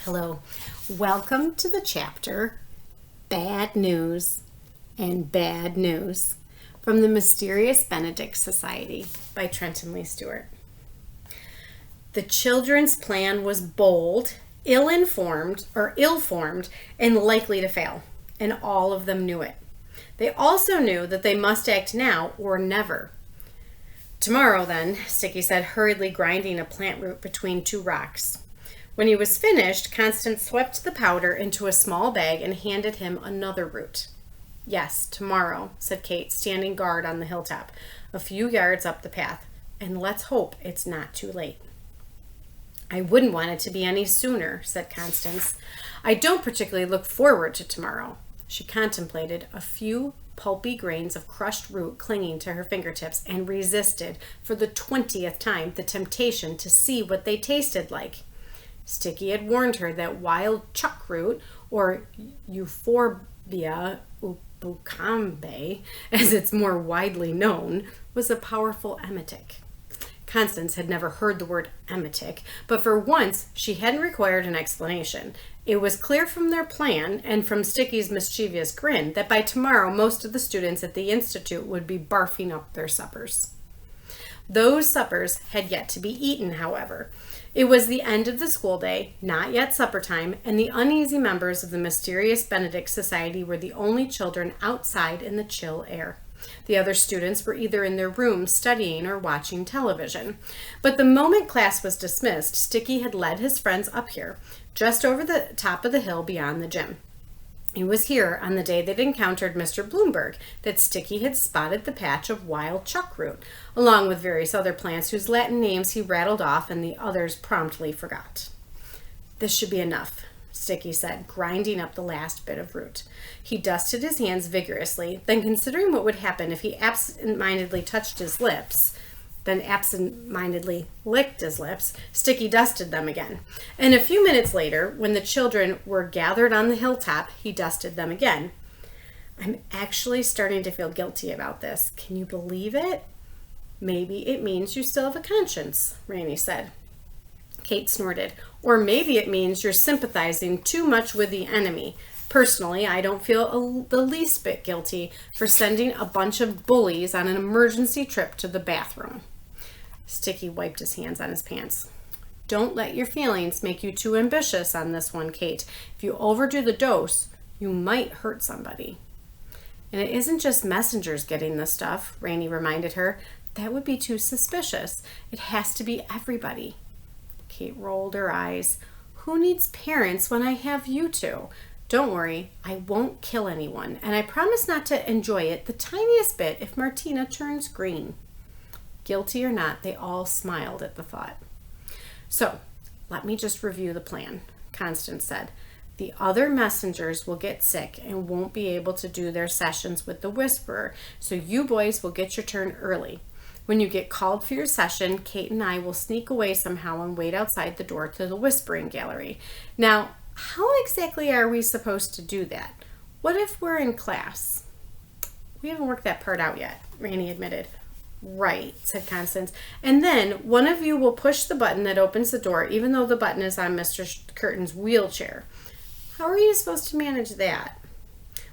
Hello. Welcome to the chapter Bad News and Bad News from the Mysterious Benedict Society by Trenton Lee Stewart. The children's plan was bold, ill-formed, and likely to fail, and all of them knew it. They also knew that they must act now or never. Tomorrow, then, Sticky said, hurriedly grinding a plant root between two rocks. When he was finished, Constance swept the powder into a small bag and handed him another root. Yes, tomorrow, said Kate, standing guard on the hilltop, a few yards up the path. And let's hope it's not too late. I wouldn't want it to be any sooner, said Constance. I don't particularly look forward to tomorrow. She contemplated a few pulpy grains of crushed root clinging to her fingertips and resisted, for the 20th time, the temptation to see what they tasted like. Sticky had warned her that wild chuck root, or Euphorbia ubucambe, as it's more widely known, was a powerful emetic. Constance had never heard the word emetic, but for once she hadn't required an explanation. It was clear from their plan and from Sticky's mischievous grin that by tomorrow most of the students at the Institute would be barfing up their suppers. Those suppers had yet to be eaten, however. It was the end of the school day, not yet supper time, and the uneasy members of the Mysterious Benedict Society were the only children outside in the chill air. The other students were either in their rooms studying or watching television. But the moment class was dismissed, Sticky had led his friends up here, just over the top of the hill beyond the gym. It was here, on the day they'd encountered Mr. Bloomberg, that Sticky had spotted the patch of wild chuckroot, along with various other plants whose Latin names he rattled off and the others promptly forgot. This should be enough, Sticky said, grinding up the last bit of root. He dusted his hands vigorously, then considering what would happen if he absent-mindedly touched his lips, then absent-mindedly licked his lips, Sticky dusted them again. And a few minutes later, when the children were gathered on the hilltop, he dusted them again. I'm actually starting to feel guilty about this. Can you believe it? Maybe it means you still have a conscience, Rainey said. Kate snorted. Or maybe it means you're sympathizing too much with the enemy. Personally, I don't feel the least bit guilty for sending a bunch of bullies on an emergency trip to the bathroom. Sticky wiped his hands on his pants. Don't let your feelings make you too ambitious on this one, Kate. If you overdo the dose, you might hurt somebody. And it isn't just messengers getting the stuff, Rainey reminded her. That would be too suspicious. It has to be everybody. Kate rolled her eyes. Who needs parents when I have you two? Don't worry, I won't kill anyone, and I promise not to enjoy it the tiniest bit if Martina turns green. Guilty or not, they all smiled at the thought. So, let me just review the plan, Constance said. The other messengers will get sick and won't be able to do their sessions with the Whisperer, so you boys will get your turn early. When you get called for your session, Kate and I will sneak away somehow and wait outside the door to the Whispering Gallery. Now, how exactly are we supposed to do that? What if we're in class? We haven't worked that part out yet, Rainey admitted. Right, said Constance. And then one of you will push the button that opens the door, even though the button is on Mr. Curtin's wheelchair. How are you supposed to manage that?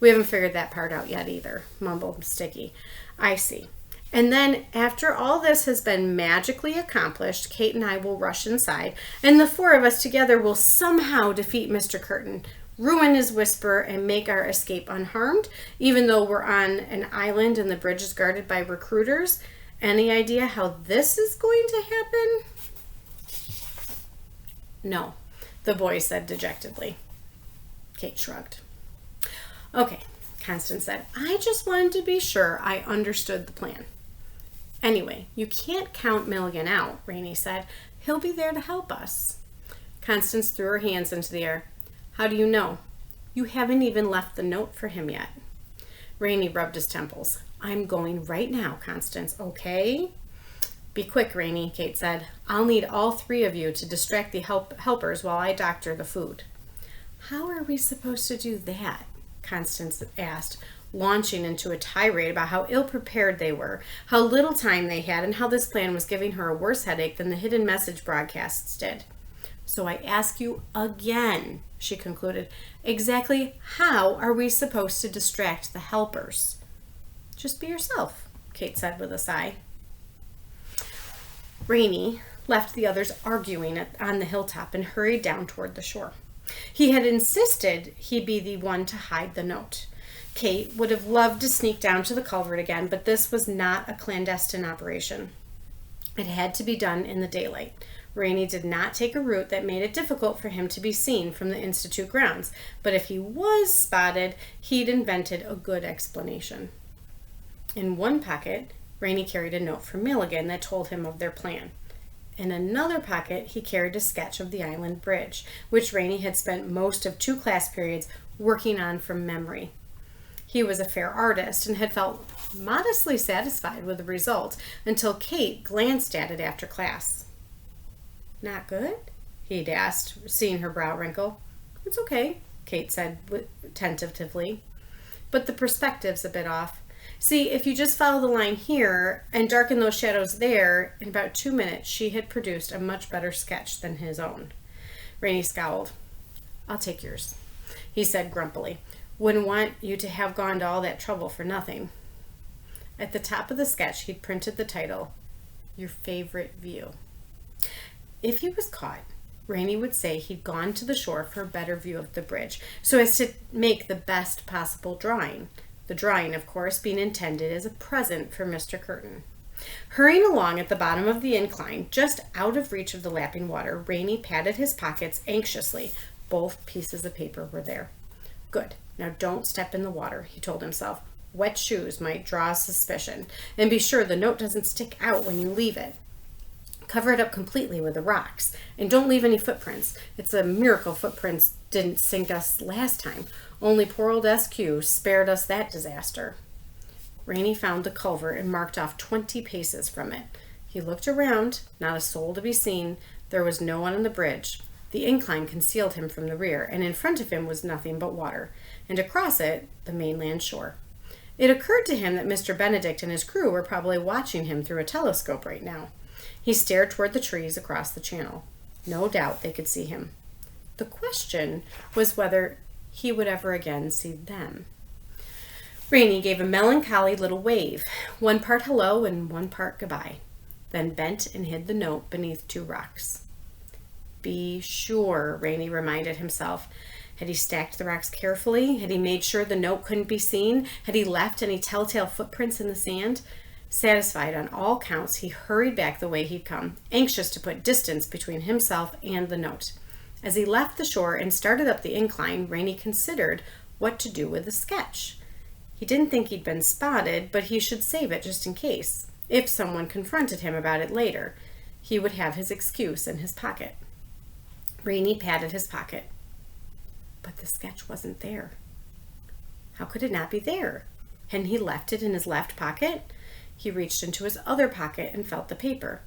We haven't figured that part out yet either, mumbled Sticky. I see. And then after all this has been magically accomplished, Kate and I will rush inside, and the four of us together will somehow defeat Mr. Curtin, ruin his whisper, and make our escape unharmed, even though we're on an island and the bridge is guarded by recruiters. Any idea how this is going to happen? No, the boy said dejectedly. Kate shrugged. Okay, Constance said, I just wanted to be sure I understood the plan. Anyway, you can't count Milligan out, Rainey said. He'll be there to help us. Constance threw her hands into the air. How do you know? You haven't even left the note for him yet. Rainey rubbed his temples. I'm going right now, Constance, okay? Be quick, Rainey, Kate said. I'll need all three of you to distract the helpers while I doctor the food. How are we supposed to do that? Constance asked, launching into a tirade about how ill-prepared they were, how little time they had, and how this plan was giving her a worse headache than the hidden message broadcasts did. So I ask you again, she concluded, exactly how are we supposed to distract the helpers? Just be yourself, Kate said with a sigh. Rainey left the others arguing on the hilltop and hurried down toward the shore. He had insisted he be the one to hide the note. Kate would have loved to sneak down to the culvert again, but this was not a clandestine operation. It had to be done in the daylight. Rainey did not take a route that made it difficult for him to be seen from the Institute grounds, but if he was spotted, he'd invented a good explanation. In one pocket, Rainey carried a note from Milligan that told him of their plan. In another pocket, he carried a sketch of the island bridge, which Rainey had spent most of 2 class periods working on from memory. He was a fair artist and had felt modestly satisfied with the result until Kate glanced at it after class. Not good? He'd asked, seeing her brow wrinkle. It's okay, Kate said tentatively, but the perspective's a bit off. See, if you just follow the line here and darken those shadows there, in about 2 minutes she had produced a much better sketch than his own. Rainey scowled. I'll take yours, he said grumpily. Wouldn't want you to have gone to all that trouble for nothing. At the top of the sketch, he'd printed the title, Your Favorite View. If he was caught, Rainey would say he'd gone to the shore for a better view of the bridge, so as to make the best possible drawing. The drawing, of course, being intended as a present for Mr. Curtin. Hurrying along at the bottom of the incline, just out of reach of the lapping water, Rainey patted his pockets anxiously. Both pieces of paper were there. Good. Now don't step in the water, he told himself. Wet shoes might draw suspicion. And be sure the note doesn't stick out when you leave it. Cover it up completely with the rocks. And don't leave any footprints. It's a miracle footprints didn't sink us last time. Only poor old SQ spared us that disaster. Rainey found the culvert and marked off 20 paces from it. He looked around, not a soul to be seen. There was no one on the bridge. The incline concealed him from the rear, and in front of him was nothing but water, and across it, the mainland shore. It occurred to him that Mr. Benedict and his crew were probably watching him through a telescope right now. He stared toward the trees across the channel. No doubt they could see him. The question was whether he would ever again see them. Rainey gave a melancholy little wave, one part hello and one part goodbye, then bent and hid the note beneath 2 rocks. Be sure, Rainey reminded himself. Had he stacked the rocks carefully? Had he made sure the note couldn't be seen? Had he left any telltale footprints in the sand? Satisfied on all counts, he hurried back the way he'd come, anxious to put distance between himself and the note. As he left the shore and started up the incline, Rainey considered what to do with the sketch. He didn't think he'd been spotted, but he should save it just in case. If someone confronted him about it later, he would have his excuse in his pocket. Rainey patted his pocket. But the sketch wasn't there. How could it not be there? Hadn't he left it in his left pocket? He reached into his other pocket and felt the paper.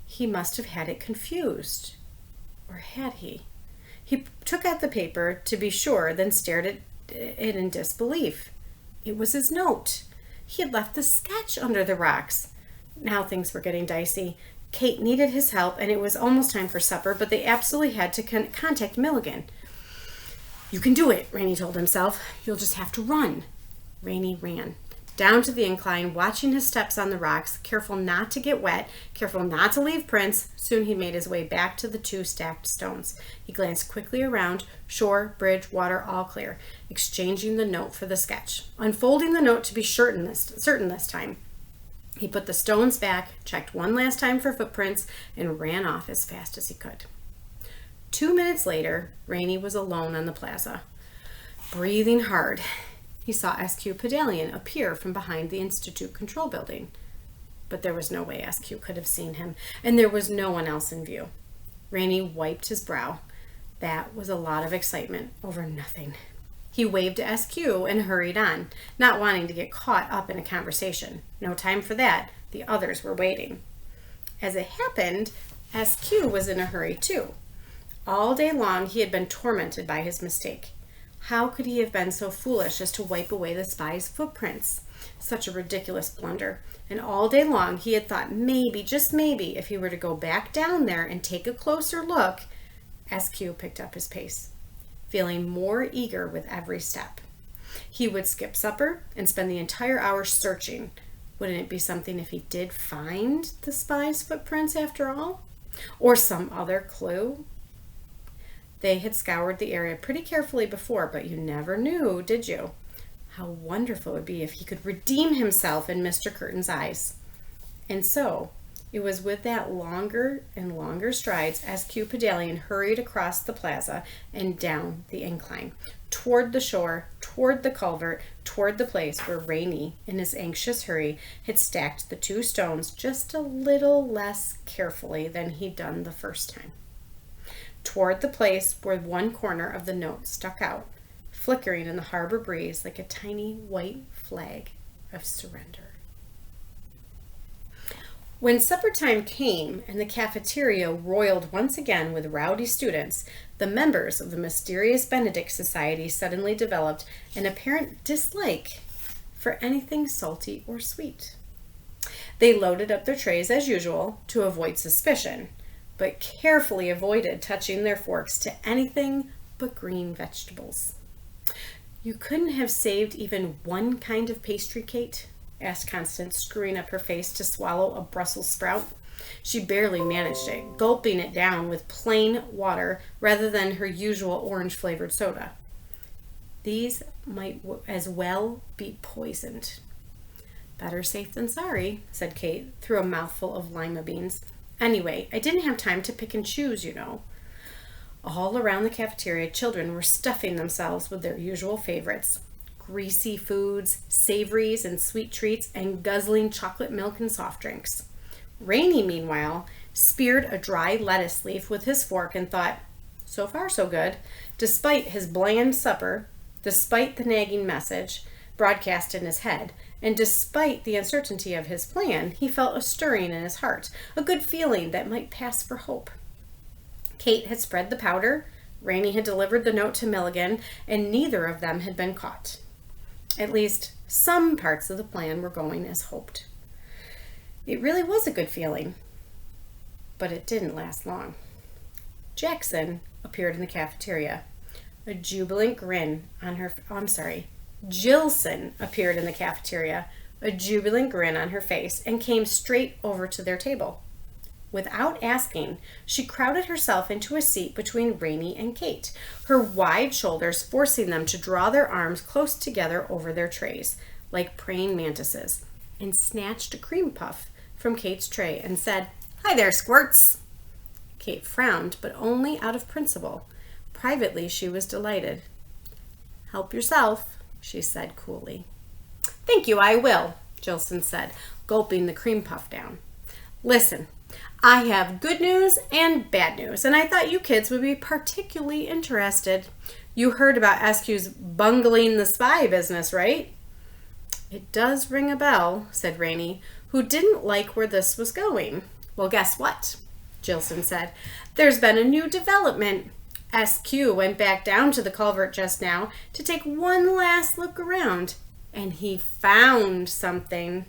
He must have had it confused. Or had he? He took out the paper to be sure, then stared at it in disbelief. It was his note. He had left the sketch under the rocks. Now things were getting dicey. Kate needed his help, and it was almost time for supper, but they absolutely had to contact Milligan. You can do it, Rainey told himself. You'll just have to run. Rainey ran. Down to the incline, watching his steps on the rocks, careful not to get wet, careful not to leave prints. Soon he made his way back to the 2 stacked stones. He glanced quickly around. Shore, bridge, water, all clear. Exchanging the note for the sketch. Unfolding the note to be certain this time. He put the stones back, checked one last time for footprints, and ran off as fast as he could. 2 minutes later, Rainey was alone on the plaza. Breathing hard, he saw SQ Pedalian appear from behind the Institute Control Building. But there was no way SQ could have seen him, and there was no one else in view. Rainey wiped his brow. That was a lot of excitement over nothing. He waved to SQ and hurried on, not wanting to get caught up in a conversation. No time for that. The others were waiting. As it happened, SQ was in a hurry too. All day long he had been tormented by his mistake. How could he have been so foolish as to wipe away the spy's footprints? Such a ridiculous blunder. And all day long he had thought maybe, just maybe, if he were to go back down there and take a closer look, SQ picked up his pace, feeling more eager with every step. He would skip supper and spend the entire hour searching. Wouldn't it be something if he did find the spy's footprints after all? Or some other clue? They had scoured the area pretty carefully before, but you never knew, did you? How wonderful it would be if he could redeem himself in Mr. Curtin's eyes. And so, it was with that longer and longer strides SQ Pedalian hurried across the plaza and down the incline, toward the shore, toward the culvert, toward the place where Rainey, in his anxious hurry, had stacked the 2 stones just a little less carefully than he'd done the first time. Toward the place where one corner of the note stuck out, flickering in the harbor breeze like a tiny white flag of surrender. When supper time came and the cafeteria roiled once again with rowdy students, the members of the Mysterious Benedict Society suddenly developed an apparent dislike for anything salty or sweet. They loaded up their trays as usual to avoid suspicion, but carefully avoided touching their forks to anything but green vegetables. "You couldn't have saved even one kind of pastry, Kate?" asked Constance, screwing up her face to swallow a Brussels sprout. She barely managed it, gulping it down with plain water rather than her usual orange-flavored soda. "These might as well be poisoned." "Better safe than sorry," said Kate, through a mouthful of lima beans. "Anyway, I didn't have time to pick and choose, you know." All around the cafeteria, children were stuffing themselves with their usual favorites. Greasy foods, savories and sweet treats, and guzzling chocolate milk and soft drinks. Rainey, meanwhile, speared a dry lettuce leaf with his fork and thought, so far so good, despite his bland supper, despite the nagging message broadcast in his head, and despite the uncertainty of his plan, he felt a stirring in his heart, a good feeling that might pass for hope. Kate had spread the powder, Rainey had delivered the note to Milligan, and neither of them had been caught. At least, some parts of the plan were going as hoped. It really was a good feeling, but it didn't last long. Jackson appeared in the cafeteria, a jubilant grin on her, Jilson appeared in the cafeteria, a jubilant grin on her face, and came straight over to their table. Without asking, she crowded herself into a seat between Rainey and Kate, her wide shoulders forcing them to draw their arms close together over their trays, like praying mantises, and snatched a cream puff from Kate's tray and said, "Hi there, squirts." Kate frowned, but only out of principle. Privately, she was delighted. "Help yourself," she said coolly. "Thank you, I will," Jilson said, gulping the cream puff down. "Listen, I have good news and bad news, and I thought you kids would be particularly interested. You heard about SQ's bungling the spy business, right?" "It does ring a bell," said Rainey, who didn't like where this was going. "Well, guess what?" Jilson said. "There's been a new development. SQ went back down to the culvert just now to take one last look around, and he found something."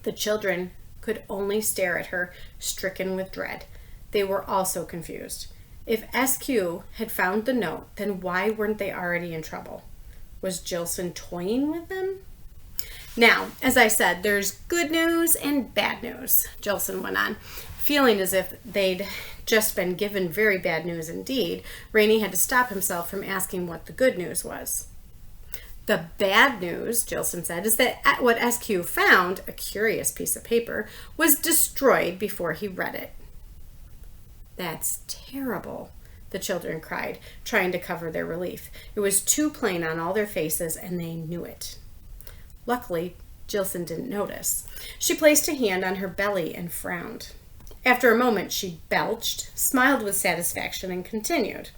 The children could only stare at her, stricken with dread. They were also confused. If SQ had found the note, then why weren't they already in trouble? Was Jilson toying with them? "Now, as I said, there's good news and bad news," Jilson went on. Feeling as if they'd just been given very bad news indeed, Rainey had to stop himself from asking what the good news was. "The bad news," Jilson said, "is that what SQ found, a curious piece of paper, was destroyed before he read it." "That's terrible," the children cried, trying to cover their relief. It was too plain on all their faces, and they knew it. Luckily, Jilson didn't notice. She placed a hand on her belly and frowned. After a moment, she belched, smiled with satisfaction, and continued.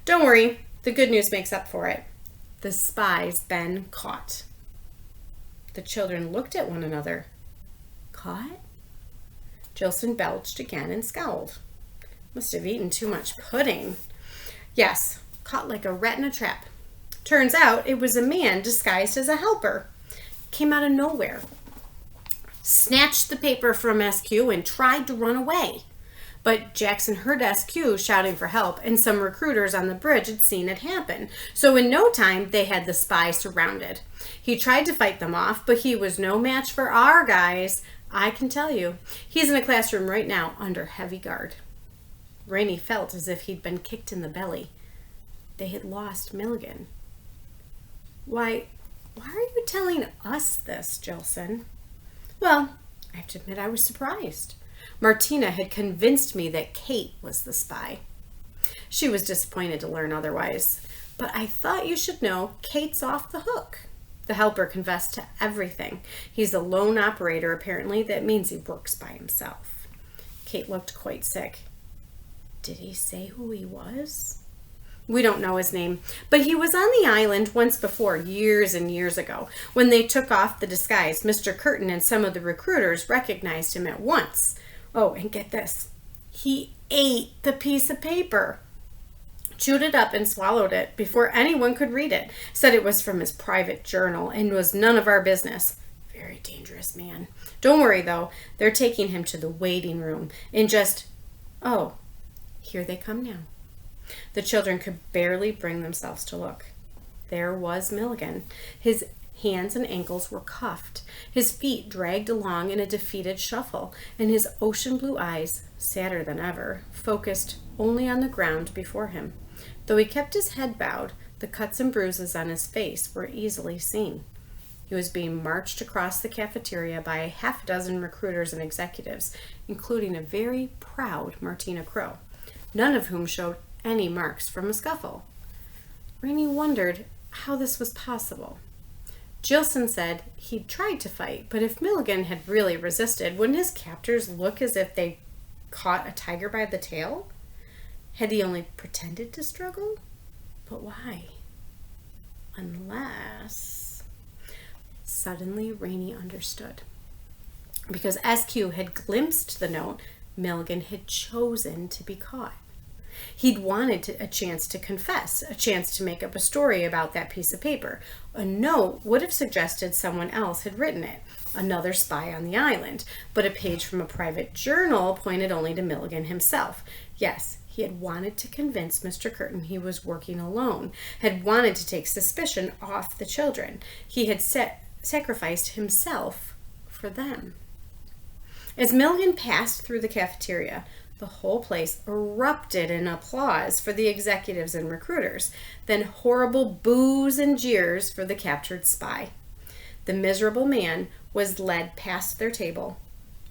"Don't worry, the good news makes up for it. The spy's been caught." The children looked at one another. "Caught?" Jilson belched again and scowled. "Must have eaten too much pudding." "Yes, caught like a rat in a trap. Turns out it was a man disguised as a helper. Came out of nowhere, snatched the paper from SQ and tried to run away. But Jackson heard SQ shouting for help, and some recruiters on the bridge had seen it happen. So in no time, they had the spy surrounded. He tried to fight them off, but he was no match for our guys. I can tell you. He's in a classroom right now under heavy guard. Rainey felt as if he'd been kicked in the belly. They had lost Milligan. Why are you telling us this, Jilson? Well, I have to admit I was surprised. Martina had convinced me that Kate was the spy. She was disappointed to learn otherwise, but I thought you should know Kate's off the hook. The helper confessed to everything. He's a lone operator, apparently. That means he works by himself. Kate looked quite sick. Did he say who he was? We don't know his name, but he was on the island once before, years and years ago. When they took off the disguise, Mr. Curtin and some of the recruiters recognized him at once. Oh, and get this. He ate the piece of paper. Chewed it up and swallowed it before anyone could read it. Said it was from his private journal and was none of our business. Very dangerous man. Don't worry, though. They're taking him to the waiting room in just... Oh, here they come now. The children could barely bring themselves to look. There was Milligan. His hands and ankles were cuffed, his feet dragged along in a defeated shuffle, and his ocean blue eyes, sadder than ever, focused only on the ground before him. Though he kept his head bowed, the cuts and bruises on his face were easily seen. He was being marched across the cafeteria by a half dozen recruiters and executives, including a very proud Martina Crow, none of whom showed any marks from a scuffle. Rainey wondered how this was possible. Jilson said he'd tried to fight, but if Milligan had really resisted, wouldn't his captors look as if they caught a tiger by the tail? Had he only pretended to struggle? But why? Unless... Suddenly, Rainey understood. Because SQ had glimpsed the note, Milligan had chosen to be caught. He'd wanted a chance to confess, a chance to make up a story about that piece of paper. A note would have suggested someone else had written it, another spy on the island, but a page from a private journal pointed only to Milligan himself. Yes, he had wanted to convince Mr. Curtin he was working alone, had wanted to take suspicion off the children. He had sacrificed himself for them. As Milligan passed through the cafeteria, the whole place erupted in applause for the executives and recruiters, then horrible boos and jeers for the captured spy. The miserable man was led past their table,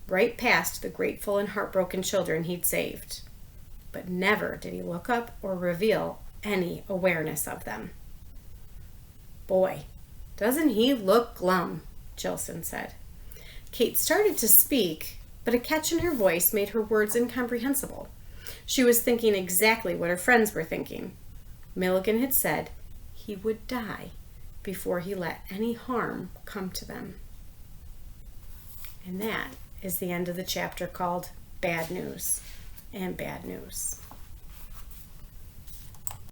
right past the grateful and heartbroken children he'd saved. But never did he look up or reveal any awareness of them. Boy, doesn't he look glum, Jilson said. Kate started to speak, but a catch in her voice made her words incomprehensible. She was thinking exactly what her friends were thinking. Milligan had said he would die before he let any harm come to them. And that is the end of the chapter called Bad News and Bad News.